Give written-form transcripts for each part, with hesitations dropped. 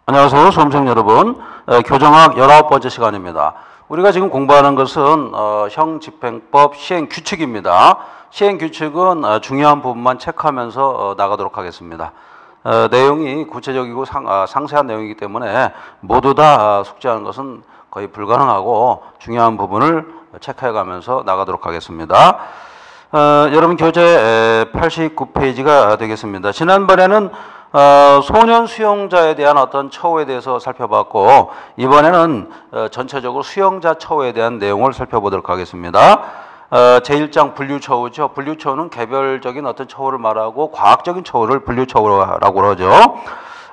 안녕하세요. 수험생 여러분. 교정학 19번째 시간입니다. 우리가 지금 공부하는 것은 형집행법 시행규칙입니다. 시행규칙은 중요한 부분만 체크하면서 나가도록 하겠습니다. 내용이 구체적이고 상세한 내용이기 때문에 모두 다 숙지하는 것은 거의 불가능하고 중요한 부분을 체크해가면서 나가도록 하겠습니다. 여러분 교재 89페이지가 되겠습니다. 지난번에는 소년 수용자에 대한 어떤 처우에 대해서 살펴봤고, 이번에는 전체적으로 수용자 처우에 대한 내용을 살펴보도록 하겠습니다. 제1장 분류처우죠. 분류처우는 개별적인 어떤 처우를 말하고 과학적인 처우를 분류처우라고 그러죠.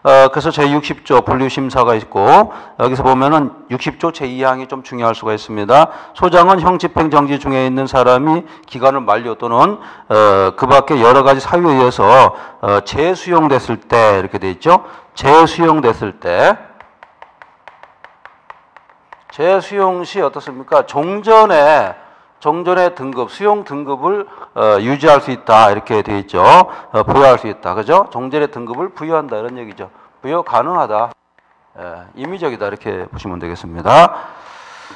그래서 제60조 분류심사가 있고, 여기서 보면은 60조 제2항이 좀 중요할 수가 있습니다. 소장은 형집행정지 중에 있는 사람이 기간을 만료 또는 그 밖에 여러 가지 사유에 의해서 재수용됐을 때, 이렇게 돼 있죠. 재수용됐을 때, 재수용 시 어떻습니까? 종전의 등급, 수용 등급을 유지할 수 있다, 이렇게 되어 있죠. 부여할 수 있다, 그죠? 종전의 등급을 부여한다, 이런 얘기죠. 부여 가능하다, 임의적이다, 이렇게 보시면 되겠습니다.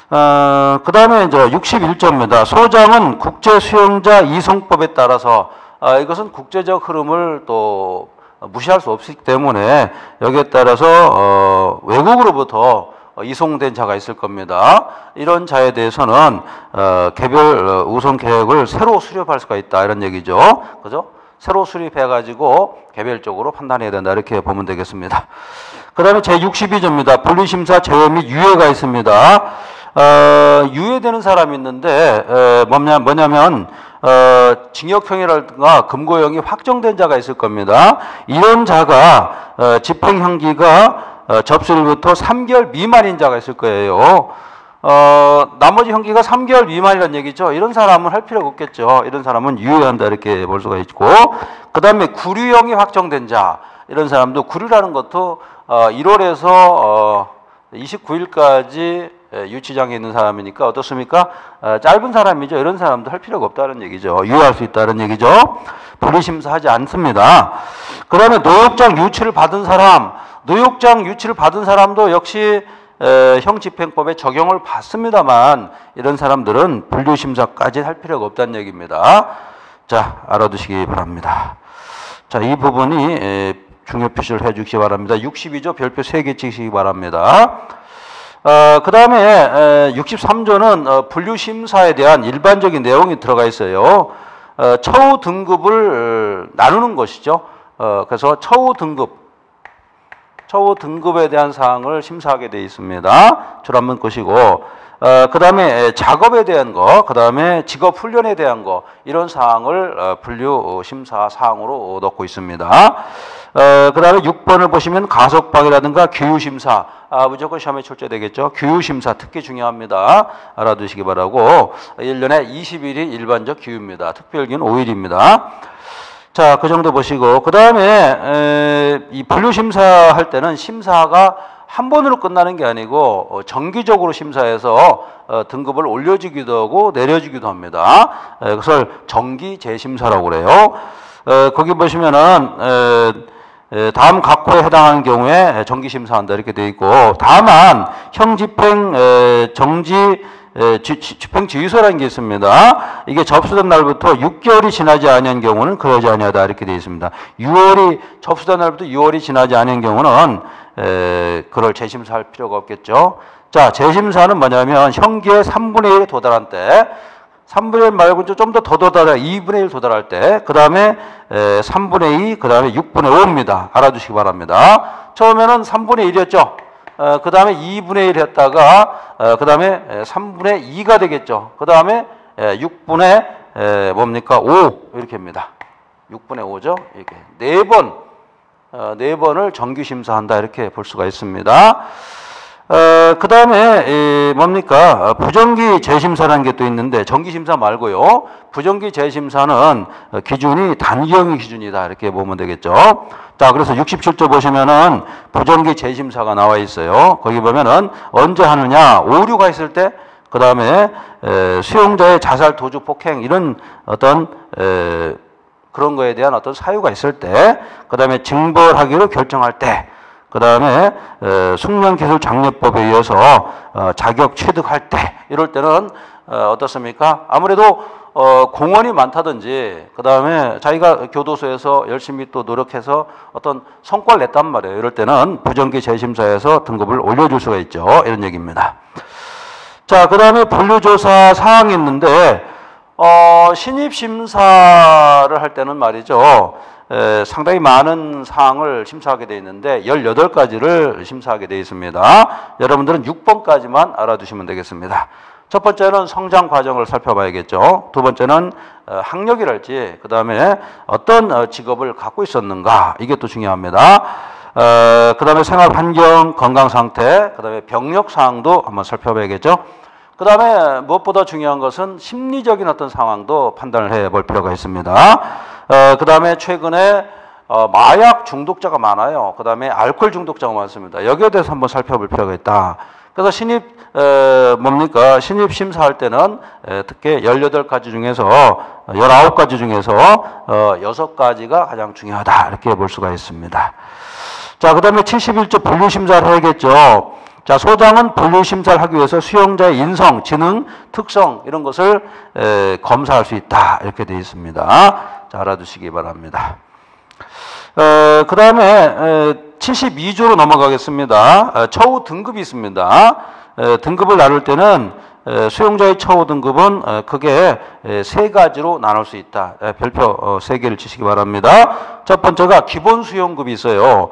그 다음에 이제 61조입니다. 소장은 국제수용자 이송법에 따라서, 이것은 국제적 흐름을 또 무시할 수 없기 때문에 여기에 따라서 외국으로부터 이송된 자가 있을 겁니다. 이런 자에 대해서는 개별 우선 계획을 새로 수립할 수가 있다, 이런 얘기죠. 그죠? 새로 수립해가지고 개별적으로 판단해야 된다, 이렇게 보면 되겠습니다. 그 다음에 제62조입니다. 분리심사 제외 및 유예가 있습니다. 유예되는 사람이 있는데 뭐냐면 징역형이라든가 금고형이 확정된 자가 있을 겁니다. 이런 자가 집행형기가 접수일부터 3개월 미만인 자가 있을 거예요. 나머지 형기가 3개월 미만이라는 얘기죠. 이런 사람은 할 필요가 없겠죠. 이런 사람은 유예한다, 이렇게 볼 수가 있고, 그 다음에 구류형이 확정된 자, 이런 사람도, 구류라는 것도 1월에서 29일까지 유치장에 있는 사람이니까 어떻습니까? 짧은 사람이죠. 이런 사람도 할 필요가 없다는 얘기죠. 유예할 수 있다는 얘기죠. 분리심사하지 않습니다. 그 다음에 노역장 유치를 받은 사람, 노역장 유치를 받은 사람도 역시 형집행법에 적용을 받습니다만, 이런 사람들은 분류심사까지 할 필요가 없다는 얘기입니다. 자, 알아두시기 바랍니다. 자, 이 부분이 중요 표시를 해 주시기 바랍니다. 62조 별표 3개 찍으시기 바랍니다. 그 다음에 63조는 분류심사에 대한 일반적인 내용이 들어가 있어요. 처우 등급을 나누는 것이죠. 그래서 처우 등급에 대한 사항을 심사하게 되어 있습니다. 줄 한번 보시고, 그 다음에 작업에 대한 거, 그 다음에 직업 훈련에 대한 거, 이런 사항을 분류 심사 사항으로 넣고 있습니다. 그 다음에 6번을 보시면 가석방이라든가 규유심사, 무조건 시험에 출제되겠죠. 규유심사 특히 중요합니다. 알아두시기 바라고, 1년에 20일이 일반적 규유입니다. 특별기는 5일입니다. 자, 그 정도 보시고, 그 다음에 이 분류심사할 때는 심사가 한 번으로 끝나는 게 아니고 정기적으로 심사해서 등급을 올려주기도 하고 내려주기도 합니다. 그것을 정기 재심사라고 그래요. 거기 보시면은 다음 각호에 해당하는 경우에 정기 심사한다, 이렇게 되어 있고, 다만 형집행 정지 집행지휘서라는 게 있습니다. 이게 접수된 날부터 6개월이 지나지 않은 경우는 그러지 아니하다, 이렇게 되어 있습니다. 접수된 날부터 6월이 지나지 않은 경우는 그걸 재심사할 필요가 없겠죠. 자, 재심사는 뭐냐면 형기의 3분의 1에 도달한 때, 3분의 1 말고 좀 더 도달해 2분의 1 도달할 때, 그 다음에 3분의 2, 그 다음에 6분의 5입니다. 알아두시기 바랍니다. 처음에는 3분의 1이었죠. 그 다음에 2분의 1 했다가, 그 다음에 3분의 2가 되겠죠. 그 다음에 6분의 뭡니까? 5, 이렇게 합니다. 6분의 5죠. 이렇게. 4번을 정기심사한다, 이렇게 볼 수가 있습니다. 그 다음에 뭡니까? 부정기 재심사라는 게 또 있는데, 정기심사 말고요. 부정기 재심사는 기준이 단기형의 기준이다, 이렇게 보면 되겠죠. 자, 그래서 67조 보시면은 부정기 재심사가 나와 있어요. 거기 보면은 언제 하느냐, 오류가 있을 때, 그 다음에 수용자의 자살, 도주, 폭행, 이런 어떤 그런 거에 대한 어떤 사유가 있을 때, 그 다음에 징벌하기로 결정할 때, 그 그 다음에 숙련기술장려법에 의해서 자격 취득할 때 이럴 때는 어떻습니까? 아무래도 공헌이 많다든지 그 다음에 자기가 교도소에서 열심히 또 노력해서 어떤 성과를 냈단 말이에요. 이럴 때는 부정기 재심사에서 등급을 올려줄 수가 있죠. 이런 얘기입니다. 자, 그 다음에 분류조사 사항이 있는데 신입심사를 할 때는 말이죠. 상당히 많은 사항을 심사하게 되어 있는데 18가지를 심사하게 되어 있습니다. 여러분들은 6번까지만 알아두시면 되겠습니다. 첫 번째는 성장 과정을 살펴봐야겠죠. 두 번째는 학력이랄지 그 다음에 어떤 직업을 갖고 있었는가 이게 또 중요합니다. 그 다음에 생활 환경, 건강 상태, 그 다음에 병력 사항도 한번 살펴봐야겠죠. 그 다음에 무엇보다 중요한 것은 심리적인 어떤 상황도 판단을 해볼 필요가 있습니다. 그 다음에 최근에 마약 중독자가 많아요. 그 다음에 알코올 중독자가 많습니다. 여기에 대해서 한번 살펴볼 필요가 있다. 그래서 신입 신입 심사할 때는 특히 18가지 중에서 19가지 중에서 6가지가 가장 중요하다 이렇게 볼 수가 있습니다. 자, 그 다음에 71조 분류심사를 해야겠죠. 자, 소장은 분류심사를 하기 위해서 수용자의 인성, 지능, 특성 이런 것을 검사할 수 있다 이렇게 되어 있습니다. 자, 알아두시기 바랍니다. 그 다음에 72조로 넘어가겠습니다. 처우 등급이 있습니다. 등급을 나눌 때는 수용자의 처우 등급은 크게 3가지로 나눌 수 있다. 별표 3개를 치시기 바랍니다. 첫 번째가 기본 수용급이 있어요.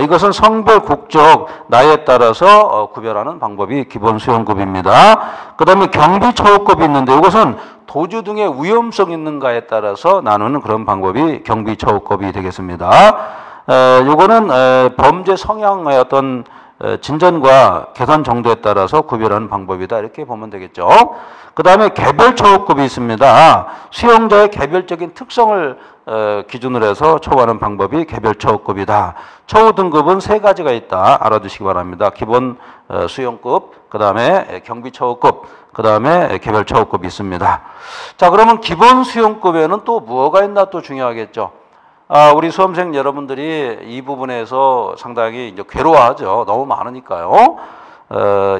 이것은 성별, 국적, 나이에 따라서 구별하는 방법이 기본 수용급입니다. 그 다음에 경비 처우급이 있는데 이것은 도주 등의 위험성 있는가에 따라서 나누는 그런 방법이 경비 처우급이 되겠습니다. 이거는 범죄 성향의 어떤 진전과 개선 정도에 따라서 구별하는 방법이다 이렇게 보면 되겠죠. 그 다음에 개별 처우급이 있습니다. 수용자의 개별적인 특성을 기준으로 해서 처우하는 방법이 개별 처우급이다. 처우 등급은 3가지가 있다. 알아두시기 바랍니다. 기본 수용급, 그 다음에 경비 처우급, 그 다음에 개별 처우급이 있습니다. 자, 그러면 기본 수용급에는 또 뭐가 있나 또 중요하겠죠. 우리 수험생 여러분들이 이 부분에서 상당히 이제 괴로워하죠. 너무 많으니까요.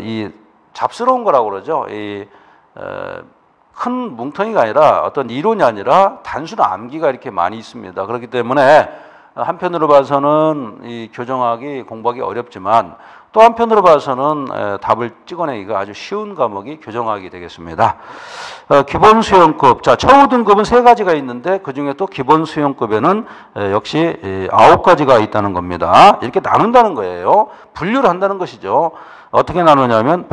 이 잡스러운 거라고 그러죠. 큰 뭉텅이가 아니라 어떤 이론이 아니라 단순 암기가 이렇게 많이 있습니다. 그렇기 때문에 한편으로 봐서는 이 교정학이 공부하기 어렵지만 또 한편으로 봐서는 답을 찍어내기가 아주 쉬운 과목이 교정학이 되겠습니다. 기본 수용급, 자, 처우 등급은 3가지가 있는데 그 중에 또 기본 수용급에는 역시 9가지가 있다는 겁니다. 이렇게 나눈다는 거예요. 분류를 한다는 것이죠. 어떻게 나누냐면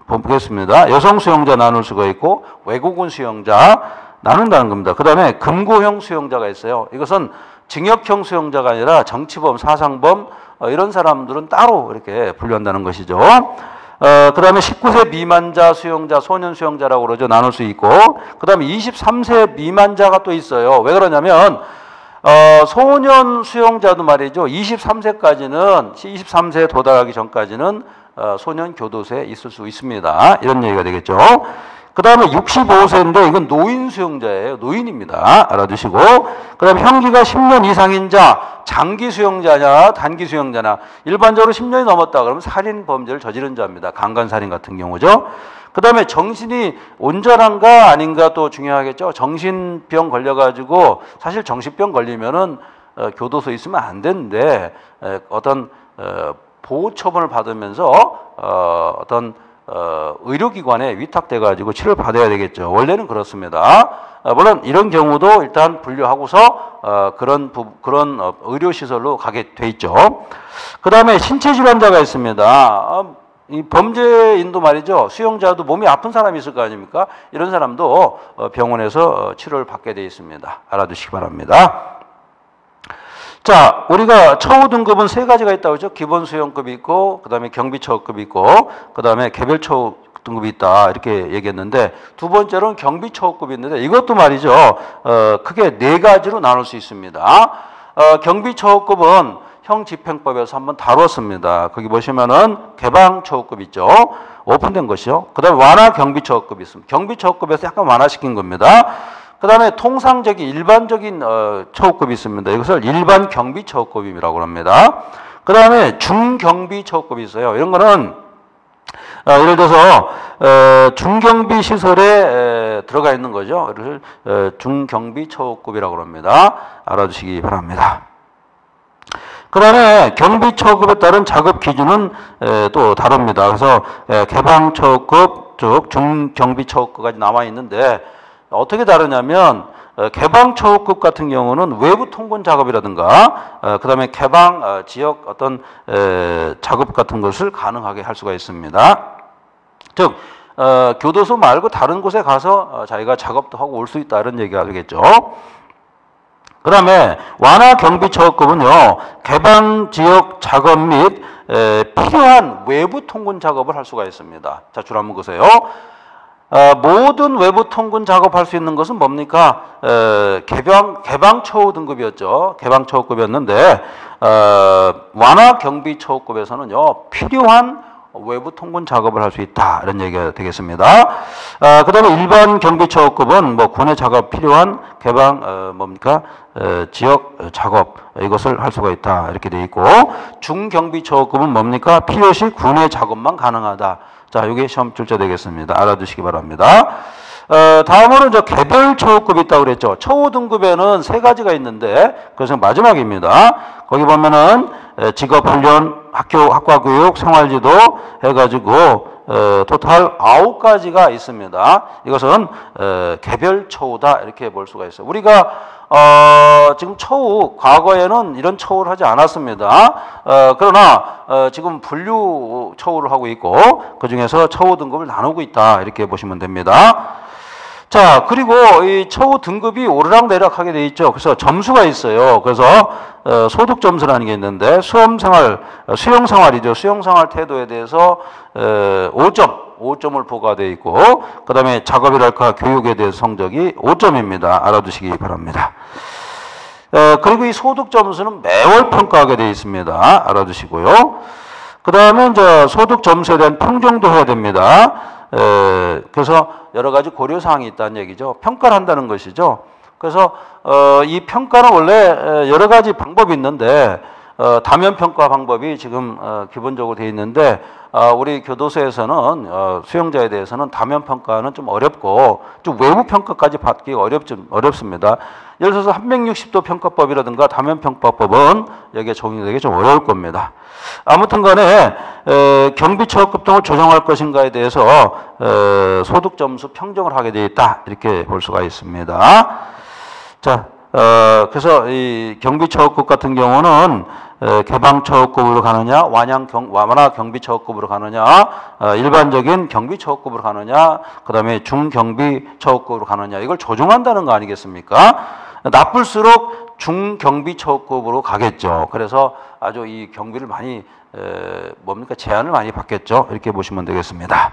보겠습니다. 여성 수용자 나눌 수가 있고 외국인 수용자 나눈다는 겁니다. 그 다음에 금고형 수용자가 있어요. 이것은 징역형 수용자가 아니라 정치범, 사상범 이런 사람들은 따로 이렇게 분류한다는 것이죠. 그 다음에 19세 미만자 수용자, 소년 수용자라고 그러죠. 나눌 수 있고 그 다음에 23세 미만자가 또 있어요. 왜 그러냐면 소년 수용자도 말이죠. 23세까지는 23세에 도달하기 전까지는 소년 교도소에 있을 수 있습니다. 이런 얘기가 되겠죠. 그 다음에 65세인데 이건 노인 수용자예요. 노인입니다. 알아두시고. 그 다음에 형기가 10년 이상인 자, 장기 수용자냐 단기 수용자냐. 일반적으로 10년이 넘었다 그러면 살인 범죄를 저지른 자입니다. 강간살인 같은 경우죠. 그 다음에 정신이 온전한가 아닌가 또 중요하겠죠. 정신병 걸려가지고 사실 정신병 걸리면은 교도소에 있으면 안 되는데 어떤 보호 처분을 받으면서 어떤 의료기관에 위탁돼가지고 치료를 받아야 되겠죠. 원래는 그렇습니다. 물론 이런 경우도 일단 분류하고서 그런 의료시설로 가게 돼 있죠. 그 다음에 신체질환자가 있습니다. 이 범죄인도 말이죠. 수용자도 몸이 아픈 사람이 있을 거 아닙니까? 이런 사람도 병원에서 치료를 받게 돼 있습니다. 알아두시기 바랍니다. 자, 우리가 처우 등급은 3가지가 있다고 했죠. 기본 수용급이 있고, 그 다음에 경비 처우급이 있고, 그 다음에 개별 처우 등급이 있다. 이렇게 얘기했는데, 두 번째로는 경비 처우급이 있는데, 이것도 말이죠. 크게 4가지로 나눌 수 있습니다. 경비 처우급은 형집행법에서 한번 다뤘습니다. 거기 보시면은 개방 처우급 있죠. 오픈된 것이요. 그 다음에 완화 경비 처우급이 있습니다. 경비 처우급에서 약간 완화시킨 겁니다. 그 다음에 통상적인 일반적인 처우급이 있습니다. 이것을 일반 경비 처우급이라고 합니다. 그 다음에 중경비 처우급이 있어요. 이런 거는 예를 들어서 중경비 시설에 들어가 있는 거죠. 이를 중경비 처우급이라고 합니다. 알아두시기 바랍니다. 그 다음에 경비 처우급에 따른 작업 기준은 또 다릅니다. 그래서 개방 처우급, 즉 중경비 처우급까지 남아 있는데 어떻게 다르냐면 개방 처우급 같은 경우는 외부 통근 작업이라든가 그 다음에 개방 지역 어떤 작업 같은 것을 가능하게 할 수가 있습니다. 즉 교도소 말고 다른 곳에 가서 자기가 작업도 하고 올 수 있다 이런 얘기가 되겠죠. 그 다음에 완화 경비 처우급은요, 개방 지역 작업 및 필요한 외부 통근 작업을 할 수가 있습니다. 자, 줄 한번 보세요. 모든 외부 통근 작업할 수 있는 것은 뭡니까? 개방 처우 등급이었죠. 개방 처우급이었는데 완화 경비 처우급에서는요, 필요한 외부 통근 작업을 할 수 있다 이런 얘기가 되겠습니다. 그 다음에 일반 경비 처우급은 뭐 군의 작업 필요한 개방 지역 작업 이것을 할 수가 있다 이렇게 돼 있고, 중경비 처우급은 뭡니까? 필요시 군의 작업만 가능하다. 자, 이게 시험 출제 되겠습니다. 알아두시기 바랍니다. 다음으로 이제 개별 처우급이 있다고 그랬죠. 처우 등급에는 세 가지가 있는데 그래서 마지막입니다. 거기 보면은 직업훈련, 학과교육, 생활지도 해가지고 토탈 9가지가 있습니다. 이것은 개별 처우다 이렇게 볼 수가 있어요. 우리가 지금 처우, 과거에는 이런 처우를 하지 않았습니다. 그러나 지금 분류 처우를 하고 있고 그 중에서 처우 등급을 나누고 있다 이렇게 보시면 됩니다. 자, 그리고 이 처우 등급이 오르락내리락하게 돼 있죠. 그래서 점수가 있어요. 그래서 소득 점수라는 게 있는데 수용생활이죠. 수용생활 태도에 대해서 5점을 부과되어 있고, 그 다음에 작업이랄까 교육에 대해서 성적이 5점입니다. 알아두시기 바랍니다. 그리고 이 소득 점수는 매월 평가하게 되어 있습니다. 알아두시고요. 그 다음에 이제 소득 점수에 대한 평정도 해야 됩니다. 그래서 여러 가지 고려사항이 있다는 얘기죠. 평가를 한다는 것이죠. 그래서 이 평가는 원래 여러 가지 방법이 있는데 다면평가 방법이 지금 기본적으로 되어 있는데 우리 교도소에서는 수용자에 대해서는 다면평가는 좀 어렵고 좀 외부평가까지 받기가 어렵습니다. 예를 들어서 360도 평가법이라든가 다면평가법은 여기에 적용되기 좀 어려울 겁니다. 아무튼 간에 경비처우급 등을 조정할 것인가에 대해서 소득점수 평정을 하게 되어 있다 이렇게 볼 수가 있습니다. 자, 그래서 이 경비처우급 같은 경우는 개방처우급으로 가느냐, 완화 경비처우급으로 가느냐, 일반적인 경비처우급으로 가느냐, 그 다음에 중경비처우급으로 가느냐, 이걸 조정한다는 거 아니겠습니까? 나쁠수록 중경비처우급으로 가겠죠. 그래서 아주 이 경비를 많이 제한을 많이 받겠죠. 이렇게 보시면 되겠습니다.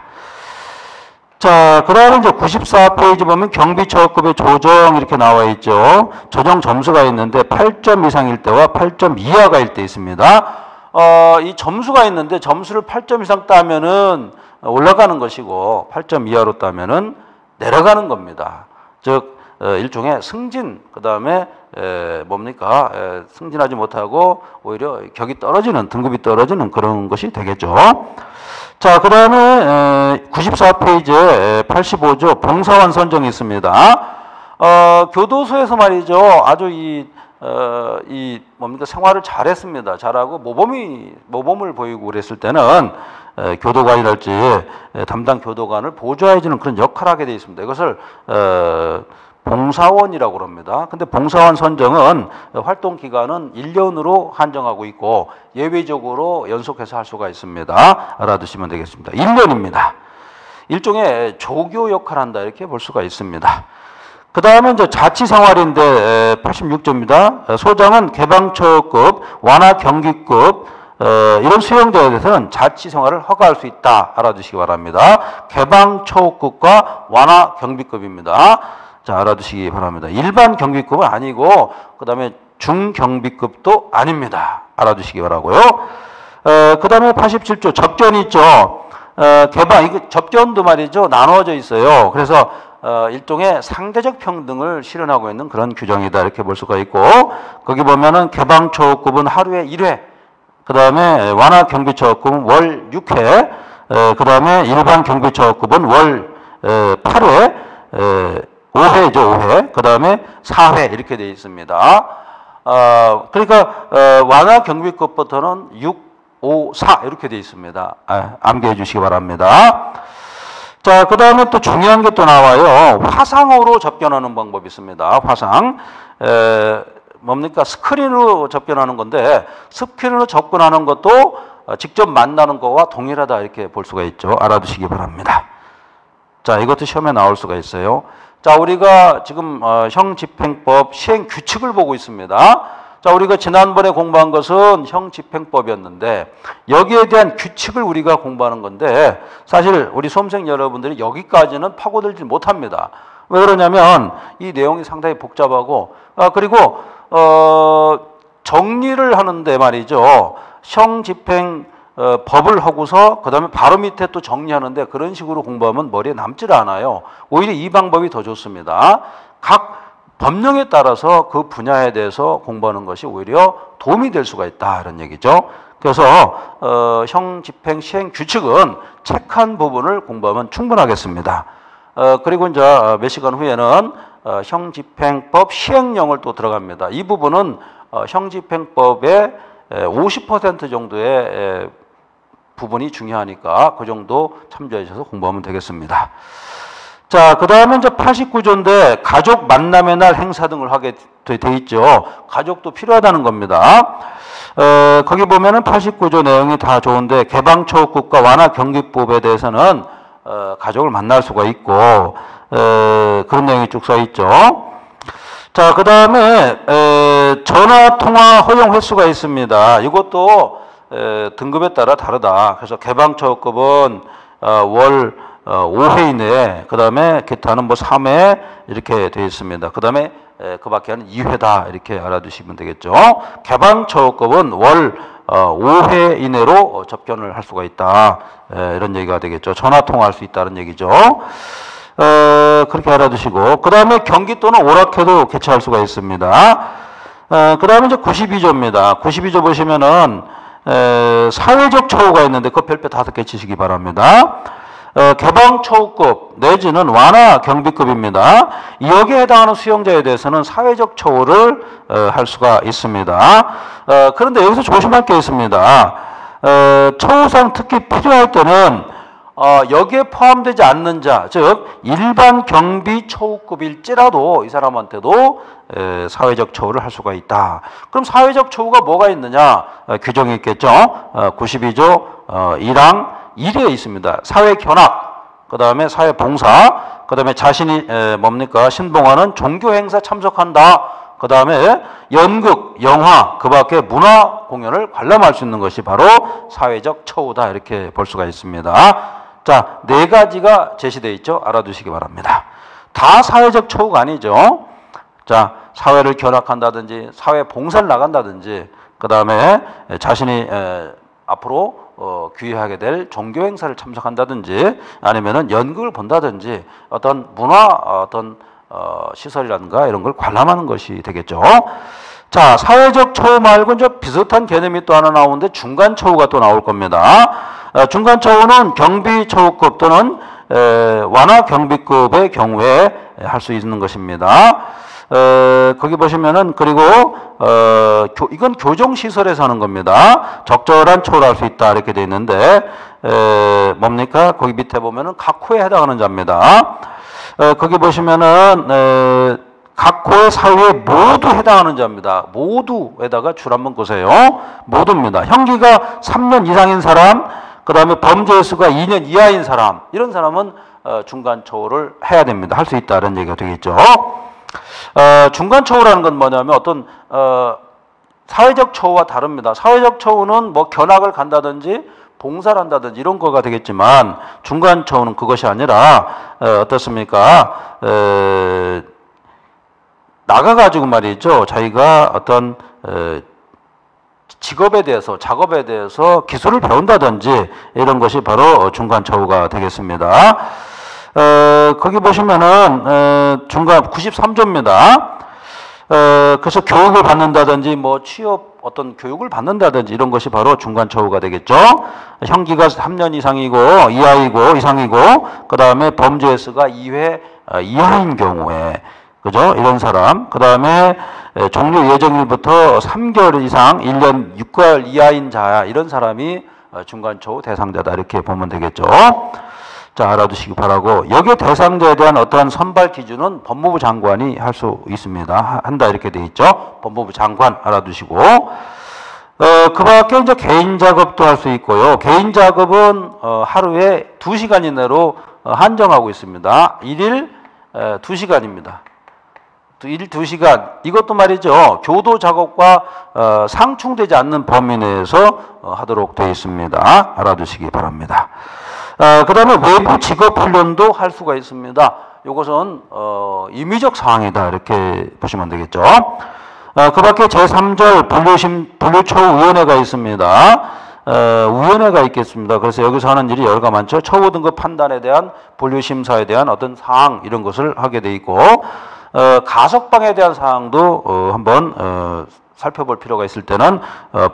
자, 그 다음에 이제 94페이지 보면 경비처우급의 조정 이렇게 나와 있죠. 조정 점수가 있는데 8점 이상일 때와 8점 이하가일 때 있습니다. 이 점수가 있는데 점수를 8점 이상 따면은 올라가는 것이고 8점 이하로 따면은 내려가는 겁니다. 즉 일종의 승진, 그 다음에 승진하지 못하고 오히려 격이 떨어지는, 등급이 떨어지는 그런 것이 되겠죠. 자, 그 다음에 94페이지에 85조 봉사원 선정이 있습니다. 교도소에서 말이죠. 아주 생활을 잘했습니다. 잘하고 모범을 보이고 그랬을 때는 교도관이랄지 담당 교도관을 보조해주는 그런 역할을 하게 되어 있습니다. 이것을 봉사원이라고 합니다. 근데 봉사원 선정은 활동 기간은 1년으로 한정하고 있고 예외적으로 연속해서 할 수가 있습니다. 알아두시면 되겠습니다. 1년입니다. 일종의 조교 역할을 한다 이렇게 볼 수가 있습니다. 그 다음에 이제 자치생활인데 86조입니다. 소장은 개방처우급, 완화 경기급 이런 수용자에 대해서는 자치생활을 허가할 수 있다. 알아두시기 바랍니다. 개방처우급과 완화 경비급입니다. 자, 알아두시기 바랍니다. 일반 경비급은 아니고 그 다음에 중경비급도 아닙니다. 알아두시기 바라고요. 그 다음에 87조 접견이 있죠. 이거 접견도 말이죠. 나누어져 있어요. 그래서 일종의 상대적 평등을 실현하고 있는 그런 규정이다 이렇게 볼 수가 있고, 거기 보면은 개방처우급은 하루에 1회 그 다음에 완화 경비처급은 월 6회, 그 다음에 일반 경비처급은 월 8회, 5회죠, 5회. 그 다음에 4회 이렇게 되어 있습니다. 그러니까 완화 경비급부터는 6, 5, 4 이렇게 되어 있습니다. 암기해 주시기 바랍니다. 자, 그 다음에 또 중요한 게 또 나와요. 화상으로 접견하는 방법이 있습니다. 화상. 뭡니까? 스크린으로 접견하는 건데, 스크린으로 접근하는 것도 직접 만나는 거와 동일하다 이렇게 볼 수가 있죠. 알아두시기 바랍니다. 자, 이것도 시험에 나올 수가 있어요. 자, 우리가 지금 형집행법 시행 규칙을 보고 있습니다. 자, 우리가 지난번에 공부한 것은 형집행법이었는데 여기에 대한 규칙을 우리가 공부하는 건데 사실 우리 수험생 여러분들이 여기까지는 파고들지 못합니다. 왜 그러냐면 이 내용이 상당히 복잡하고 그리고 정리를 하는데 말이죠. 형집행 법을 하고서 그 다음에 바로 밑에 또 정리하는데 그런 식으로 공부하면 머리에 남질 않아요. 오히려 이 방법이 더 좋습니다. 각 법령에 따라서 그 분야에 대해서 공부하는 것이 오히려 도움이 될 수가 있다 이런 얘기죠. 그래서 형집행 시행 규칙은 책 한 부분을 공부하면 충분하겠습니다. 그리고 이제 몇 시간 후에는 형집행법 시행령을 또 들어갑니다. 이 부분은 형집행법의 50% 정도의 부분이 중요하니까 그 정도 참조해 주셔서 공부하면 되겠습니다. 자, 그 다음에 이제 89조인데 가족 만남의 날 행사 등을 하게 돼 있죠. 가족도 필요하다는 겁니다. 거기 보면은 89조 내용이 다 좋은데 개방처우급과 완화 경비법에 대해서는 가족을 만날 수가 있고 그런 내용이 쭉 써 있죠. 자, 그 다음에 전화 통화 허용 횟수가 있습니다. 이것도 등급에 따라 다르다. 그래서 개방처우급은 월 5회 이내에, 그 다음에 기타는 뭐 3회 이렇게 되어 있습니다. 그 다음에 그 밖에 는 2회다 이렇게 알아두시면 되겠죠. 개방처우급은 월 5회 이내로 접견을 할 수가 있다. 이런 얘기가 되겠죠. 전화 통화할 수 있다는 얘기죠. 그렇게 알아두시고, 그 다음에 경기 또는 오락회도 개최할 수가 있습니다. 그 다음에 이제 92조입니다. 92조 보시면은 사회적 처우가 있는데 그 별표 5개 치시기 바랍니다. 개방처우급 내지는 완화 경비급입니다. 여기에 해당하는 수용자에 대해서는 사회적 처우를 할 수가 있습니다. 그런데 여기서 조심할 게 있습니다. 처우상 특히 필요할 때는 여기에 포함되지 않는 자, 즉 일반 경비 처우급일지라도 이 사람한테도 사회적 처우를 할 수가 있다. 그럼 사회적 처우가 뭐가 있느냐? 규정이 있겠죠. 92조 1항 1에 있습니다. 사회 견학, 그 다음에 사회 봉사, 그 다음에 자신이 뭡니까? 신봉하는 종교 행사 참석한다. 그 다음에 연극, 영화, 그 밖에 문화 공연을 관람할 수 있는 것이 바로 사회적 처우다. 이렇게 볼 수가 있습니다. 자, 4가지가 제시되어 있죠. 알아두시기 바랍니다. 다 사회적 처우가 아니죠. 자, 사회를 견학한다든지, 사회 봉사를 나간다든지, 그 다음에 자신이 앞으로 귀회하게 될 종교 행사를 참석한다든지, 아니면은 연극을 본다든지, 어떤 문화, 어떤 시설이라든가 이런 걸 관람하는 것이 되겠죠. 자, 사회적 처우 말고 이제 비슷한 개념이 또 하나 나오는데 중간 처우가 또 나올 겁니다. 중간 처우는 경비 처우급 또는 완화 경비급의 경우에 할 수 있는 것입니다. 거기 보시면은 그리고 이건 교정시설에서 하는 겁니다. 적절한 처우를 할 수 있다 이렇게 되어 있는데 뭡니까? 거기 밑에 보면은 각 호에 해당하는 자입니다. 거기 보시면은 각 호의 사유에 모두 해당하는 자입니다. 모두에다가 줄 한번 보세요. 모두입니다. 형기가 3년 이상인 사람, 그 다음에 범죄 횟수가 2년 이하인 사람, 이런 사람은 중간 처우를 해야 됩니다. 할 수 있다 이런 얘기가 되겠죠. 중간 처우라는 건 뭐냐면 어떤 사회적 처우와 다릅니다. 사회적 처우는 뭐 견학을 간다든지 봉사를 한다든지 이런 거가 되겠지만 중간 처우는 그것이 아니라 어떻습니까? 나가가지고 말이죠. 자기가 어떤 직업에 대해서, 작업에 대해서 기술을 배운다든지 이런 것이 바로 중간 처우가 되겠습니다. 거기 보시면은 중간 93조입니다. 그래서 교육을 받는다든지 뭐 취업 어떤 교육을 받는다든지 이런 것이 바로 중간처우가 되겠죠. 형기가 3년 이상이고 이상이고 그다음에 범죄 횟수가 2회 이하인 경우에 그죠? 이런 사람. 그다음에 종료 예정일부터 3개월 이상 1년 6개월 이하인 자야. 이런 사람이 중간처우 대상자다. 이렇게 보면 되겠죠. 자, 알아두시기 바라고. 여기에 대상자에 대한 어떠한 선발 기준은 법무부 장관이 할 수 있습니다. 한다 이렇게 돼 있죠. 법무부 장관 알아두시고. 그 밖에 이제 개인 작업도 할 수 있고요. 개인 작업은 하루에 2시간 이내로 한정하고 있습니다. 1일 2시간입니다. 1일 2시간. 이것도 말이죠. 교도 작업과 상충되지 않는 범위 내에서 하도록 되어 있습니다. 알아두시기 바랍니다. 그 다음에 외부 직업 훈련도 할 수가 있습니다. 이것은 임의적 사항이다. 이렇게 보시면 되겠죠. 그 밖에 제3절 분류처우위원회가 있습니다. 위원회가 있겠습니다. 그래서 여기서 하는 일이 여러가 많죠. 처우 등급 판단에 대한 분류심사에 대한 어떤 사항 이런 것을 하게 돼 있고 가석방에 대한 사항도 한번 살펴볼 필요가 있을 때는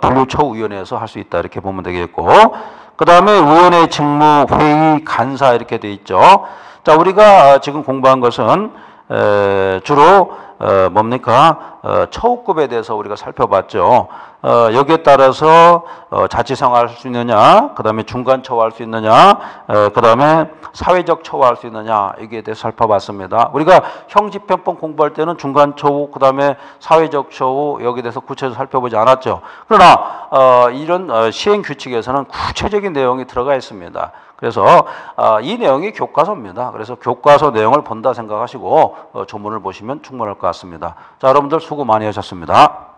분류처우위원회에서 할 수 있다 이렇게 보면 되겠고 그 다음에 위원회 직무, 회의, 간사 이렇게 돼 있죠. 자, 우리가 지금 공부한 것은 주로 뭡니까? 처우급에 대해서 우리가 살펴봤죠. 여기에 따라서 자치생활 할 수 있느냐, 그 다음에 중간처우 할 수 있느냐, 그 다음에 사회적 처우 할 수 있느냐, 여기에 대해서 살펴봤습니다. 우리가 형집행법 공부할 때는 중간처우, 그 다음에 사회적 처우, 여기에 대해서 구체적으로 살펴보지 않았죠. 그러나 이런 시행규칙에서는 구체적인 내용이 들어가 있습니다. 그래서 이 내용이 교과서입니다. 그래서 교과서 내용을 본다 생각하시고 조문을 보시면 충분할 것 같습니다. 자, 여러분들 수고 많이 하셨습니다.